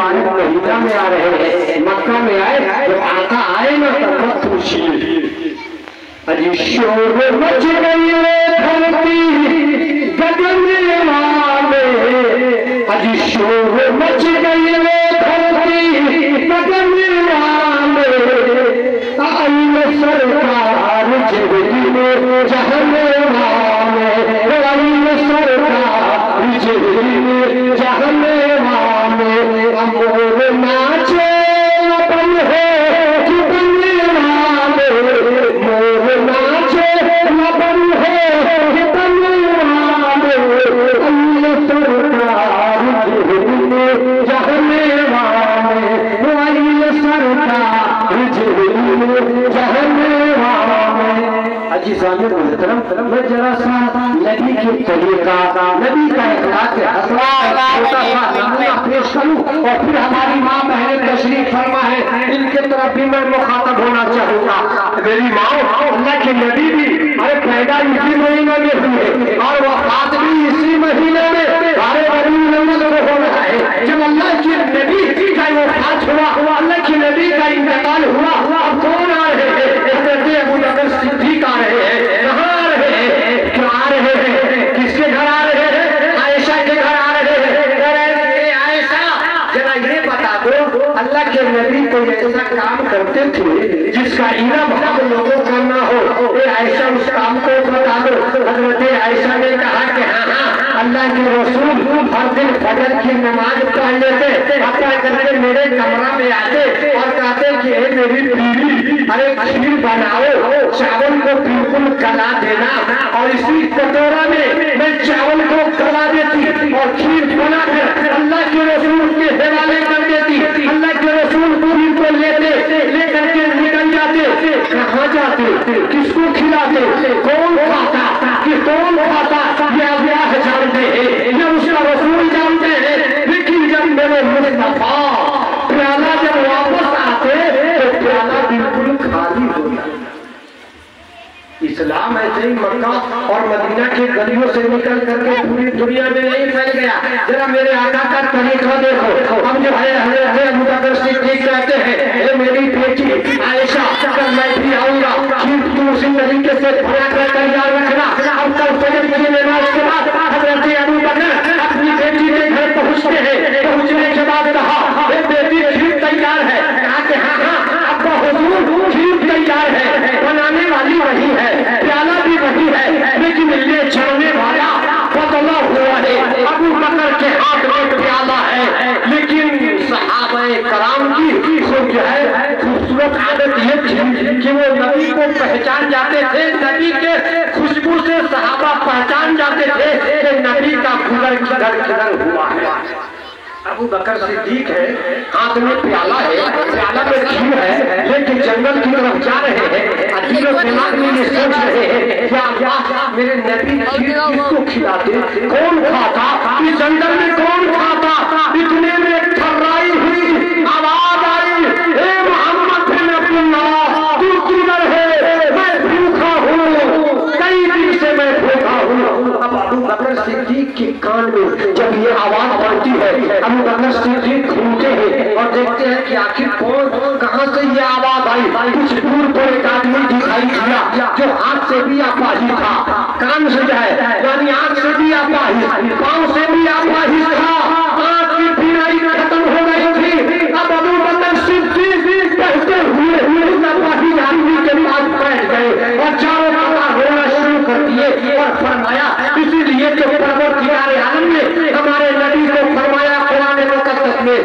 मुबारक महीना में आ रहे हैं, मक्का में आए, जब आका आए ना तब पूछिए। अजी शोर मच गई धरती गगन में, अजी शोर मच गई धरती गगन में, आई सरकार जिबरील जहन्नुम में, आई सरकार जिबरील जहन्नुम में, अमोर नाचे अपन है कि बनिया में, मोर नाचे अपन है कि बनिया में, आई सरकार जिबरील जहन्नुम में, आई सरकार जिबरील जहन्नुम में। अजी सामने मोहतरम, मैं जरा सा नबी के तरीका, नबी का इखलाक छोटा सा नमूना पेश करूं और फिर हमारी माँ बहन तशरीफ फरमा है, इनके तरफ भी मैं मुखातब होना चाहूंगा। मेरी माँ, अल्लाह के नबी भी अरे पैदा इसी महीने में हुए और वफात भी इसी महीने में, अरे रबीउल अव्वल को हो रहा है। जब अल्लाह के नबी का वफात हुआ, अल्लाह के नबी का इंतकाल हुआ, अब कौन आ रहे हैं? अबू बकर सिद्दीक आ रहे हैं। कहाँ आ रहे हैं? क्यों आ रहे हैं? किसके घर आ रहे हैं? आयशा के घर आ रहे हैं। अरे आयशा, जरा ये बता दो, अल्लाह के नबी कोई ऐसा काम करते थे जिसका इनाम हम लोगों का ना हो? आयशा उस काम को बता दो। हजरत आयशा ने कहा कि हाँ, अल्लाह के रसूल हर दिन फजर की नमाज पढ़ लेते, अपना करके मेरे कमरा में आते और कहते कि मेरी बीवी अरे खीर बनाओ, चावल को बिल्कुल गला देना और इसी कटोरा में मैं चावल को गला देती और खीर बनाकर अल्लाह के रसूल के हवाले कर देती। अल्लाह के रसूल पूरी को लेकर के निकल जाते। कहाँ जाते? किसको खिलाते? कौन खाता? कि कौन खाता? ये अल्लाह जानते हैं, ये उसका रसूल जानते हैं। लेकिन जब मेरे मुस्तफा प्याला जब वापस आते तो प्याला बिल्कुल खाली हो जाता। इस्लाम ऐसे ही मक्का और मदीना के गलियों से निकल करके पूरी दुनिया में नहीं फैल गया। जरा मेरे आका का तरीका देखो। हम जो है अबू बकर सिद्दीक कहते हैं, मेरी बेटी आयशा, कल मैं भी आऊंगा, खीर तू उसी तरीके से बना कर तैयार रखना। अब कल फजर की नमाज के बाद हजरत अबू बकर अपनी बेटी के घर पहुंचते हैं। पहुंचने के बाद कहा, बेटी खीर तैयार है। कहा कि हाँ, अब्बा हुजूर खीर तैयार है, बनाने वाली वही है, प्याला भी वही है, लेकिन ले चढ़ने वाला बदला हुआ है। अबू बकर के हाथ में प्याला है, लेकिन सहाबाए कराम की जो है खूबसूरत आदत ये थी कि वो नबी को पहचान जाते थे। नबी के खुशबू से सहाबा पहचान जाते थे कि नबी का खुदर किधर हुआ है। अबू बकर सिद्दीक है, हाथ में प्याला है, प्याला में खीर है, लेकिन जंगल की तरफ जा रहे हैं। अजीब दिमाग में ये सोच रहे हैं, क्या मेरे नबी खीर किसको खिलाते? कौन खाता? इस जंगल में कौन खाता? इतने में थर्राई हुई, आवाज आई, हे मोहम्मद बिन अब्दुल्लाह, तू किधर है? मैं भूखा हूँ, कई दिन से मैं भूखा हूँ। अब अबू बकर सिद्दीक के कान में जब ये आवाज पड़ती है, अबू बकर सिद्दीक घूमते हैं और देखते हैं कि आखिर कौन, कहाँ से ये आवाज आई। कुछ दूर पर एक आदमी दिखाई दिया जो हाथ से भी अपाहिज था, कान से जाए यानी आंख से भी अपाहिज, पांव से भी अपाहिज था, आंख की पीनाई खत्म हो गई थी। अब अबू बकर सिद्दीक कहते हुए उस अपाहिज आदमी के पास बैठ गए और चारों तरफ रोना शुरू कर दिए और फरमाया, इसीलिए तो परवरदिगार आलम ने हमारे नबी को फरमाया कुरान मुकद्दस में,